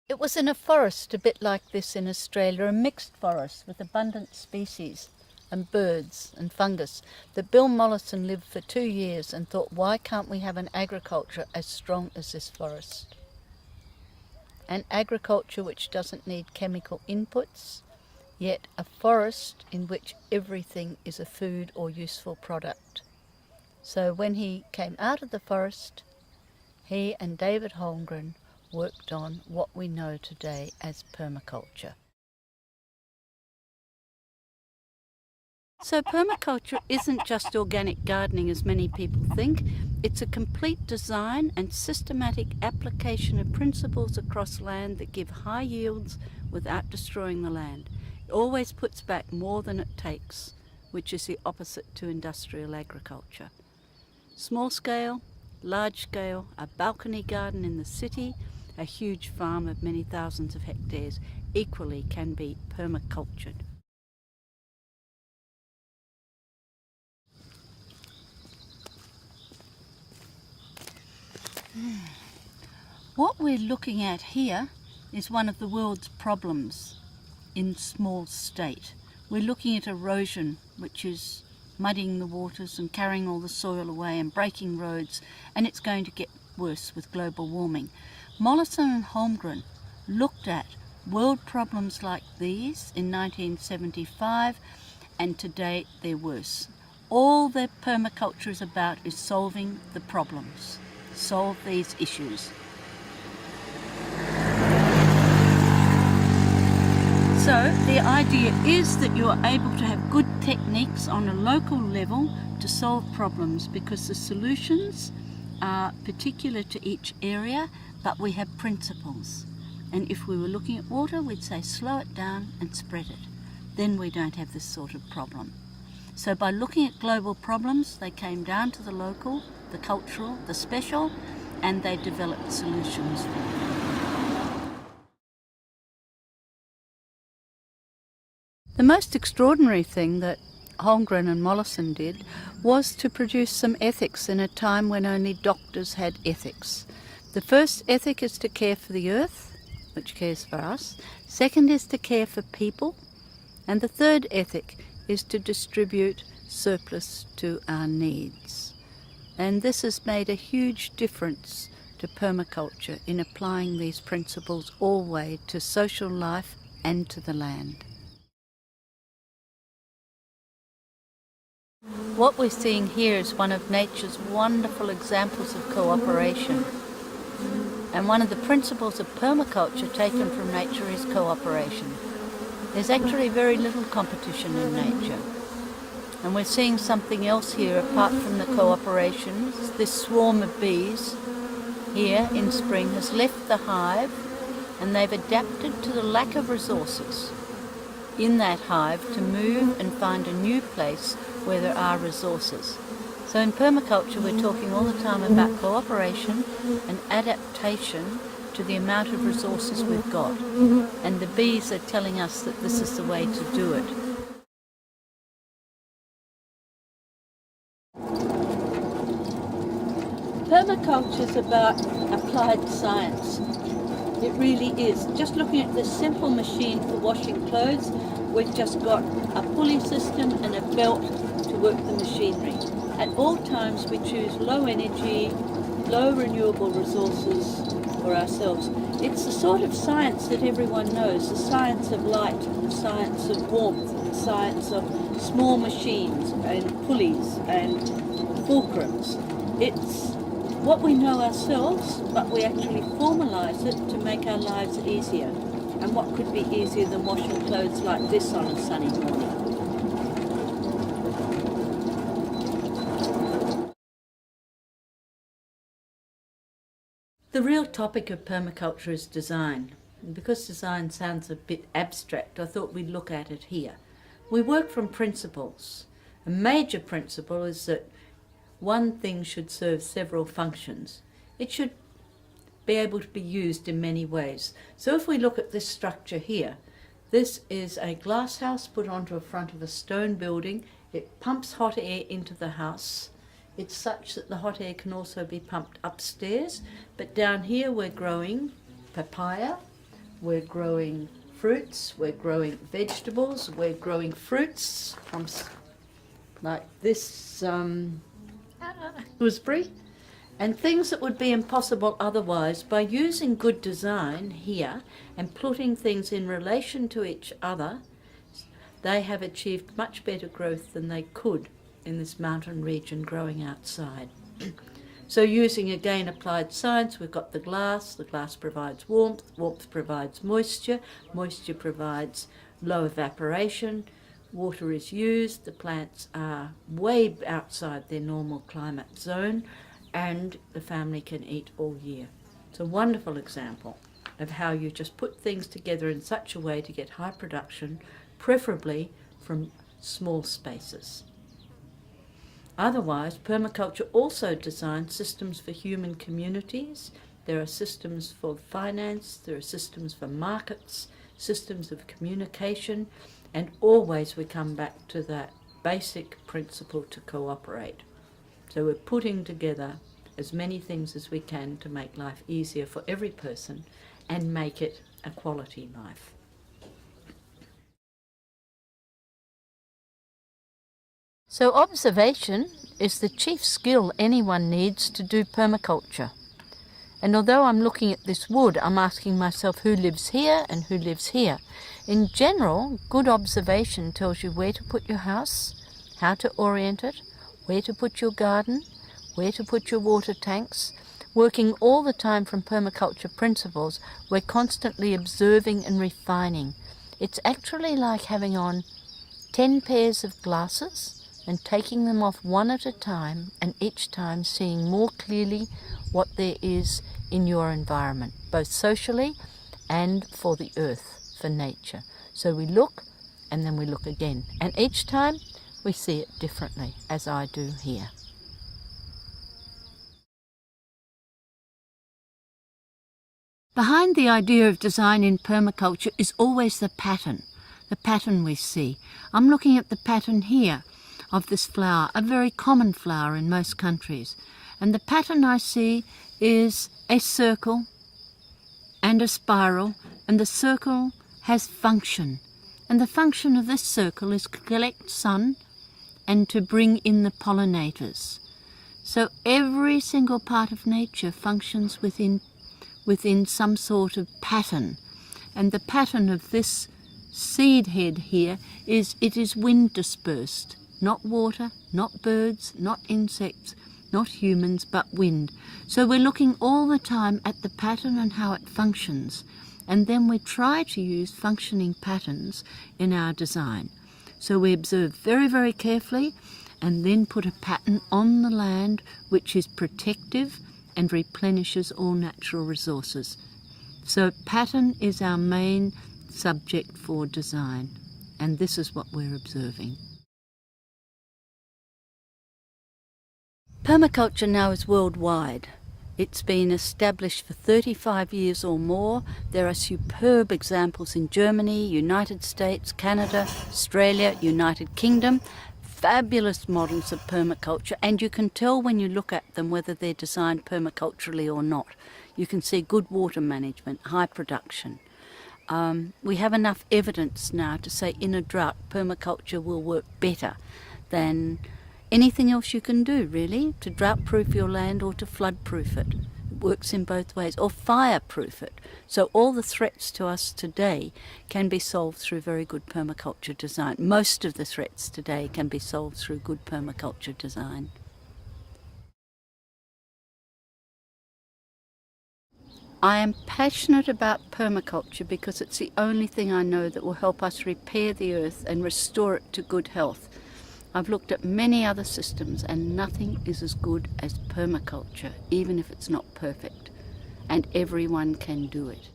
It was in a forest a bit like this in Australia, a mixed forest with abundant species and birds and fungus, that Bill Mollison lived for 2 years and thought, why can't we have an agriculture as strong as this forest? An agriculture which doesn't need chemical inputs, yet a forest in which everything is a food or useful product. So when he came out of the forest, he and David Holmgren worked on what we know today as permaculture. So permaculture isn't just organic gardening as many people think. It's a complete design and systematic application of principles across land that give high yields without destroying the land. It always puts back more than it takes, which is the opposite to industrial agriculture. Small scale, large scale, a balcony garden in the city, a huge farm of many thousands of hectares equally can be permacultured. What we're looking at here is one of the world's problems in small state. We're looking at erosion, which is muddying the waters and carrying all the soil away and breaking roads, and it's going to get worse with global warming. Mollison and Holmgren looked at world problems like these in 1975, and today they're worse. All that permaculture is about is solving the problems, solve these issues. So the idea is that you are able to have good techniques on a local level to solve problems, because the solutions are particular to each area, but we have principles. And if we were looking at water, we'd say slow it down and spread it. Then we don't have this sort of problem. So by looking at global problems, they came down to the local, the cultural, the special, and they developed solutions for them. The most extraordinary thing that Holmgren and Mollison did was to produce some ethics in a time when only doctors had ethics. The first ethic is to care for the earth, which cares for us. Second is to care for people. And the third ethic is to distribute surplus to our needs. And this has made a huge difference to permaculture in applying these principles all the way to social life and to the land. What we're seeing here is one of nature's wonderful examples of cooperation. And one of the principles of permaculture taken from nature is cooperation. There's actually very little competition in nature. And we're seeing something else here apart from the cooperation. This swarm of bees here in spring has left the hive, and they've adapted to the lack of resources in that hive to move and find a new place where there are resources. So in permaculture we're talking all the time about cooperation and adaptation to the amount of resources we've got. And the bees are telling us that this is the way to do it. Permaculture is about applied science. It really is. Just looking at this simple machine for washing clothes, we've just got a pulley system and a belt to work the machinery. At all times we choose low energy, low renewable resources for ourselves. It's the sort of science that everyone knows, the science of light, the science of warmth, the science of small machines and pulleys and fulcrums. It's what we know ourselves, but we actually formalise it to make our lives easier. And what could be easier than washing clothes like this on a sunny morning? The real topic of permaculture is design. And because design sounds a bit abstract, I thought we'd look at it here. We work from principles. A major principle is that one thing should serve several functions. It should be able to be used in many ways. So if we look at this structure here, this is a glass house put onto the front of a stone building. It pumps hot air into the house. It's such that the hot air can also be pumped upstairs. But down here we're growing papaya, we're growing fruits, we're growing vegetables, we're growing fruits from like this gooseberry, and things that would be impossible otherwise. By using good design here and putting things in relation to each other, they have achieved much better growth than they could in this mountain region growing outside. So using again applied science, we've got the glass provides warmth, warmth provides moisture, moisture provides low evaporation, water is used, the plants are way outside their normal climate zone, and the family can eat all year. It's a wonderful example of how you just put things together in such a way to get high production, preferably from small spaces. Otherwise, permaculture also designs systems for human communities. There are systems for finance, there are systems for markets, systems of communication, and always we come back to that basic principle to cooperate. So we're putting together as many things as we can to make life easier for every person and make it a quality life. So observation is the chief skill anyone needs to do permaculture. And although I'm looking at this wood, I'm asking myself who lives here and who lives here. In general, good observation tells you where to put your house, how to orient it, where to put your garden, where to put your water tanks. Working all the time from permaculture principles, we're constantly observing and refining. It's actually like having on 10 pairs of glasses and taking them off one at a time, and each time seeing more clearly what there is in your environment, both socially and for the earth, for nature. So we look and then we look again, and each time we see it differently, as I do here. Behind the idea of design in permaculture is always the pattern we see. I'm looking at the pattern here of this flower, a very common flower in most countries. And the pattern I see is a circle and a spiral, and the circle has function. And the function of this circle is to collect sun and to bring in the pollinators. So every single part of nature functions within some sort of pattern. And the pattern of this seed head here is it is wind dispersed. Not water, not birds, not insects, not humans, but wind. So we're looking all the time at the pattern and how it functions. And then we try to use functioning patterns in our design. So we observe very, very carefully and then put a pattern on the land which is protective and replenishes all natural resources. So pattern is our main subject for design. And this is what we're observing. Permaculture now is worldwide. It's been established for 35 years or more. There are superb examples in Germany, United States, Canada, Australia, United Kingdom. Fabulous models of permaculture, and you can tell when you look at them whether they're designed permaculturally or not. You can see good water management, high production. We have enough evidence now to say in a drought permaculture will work better than anything else you can do, really, to drought-proof your land or to flood-proof it. It works in both ways, or fire-proof it. So all the threats to us today can be solved through very good permaculture design. Most of the threats today can be solved through good permaculture design. I am passionate about permaculture because it's the only thing I know that will help us repair the earth and restore it to good health. I've looked at many other systems and nothing is as good as permaculture, even if it's not perfect, and everyone can do it.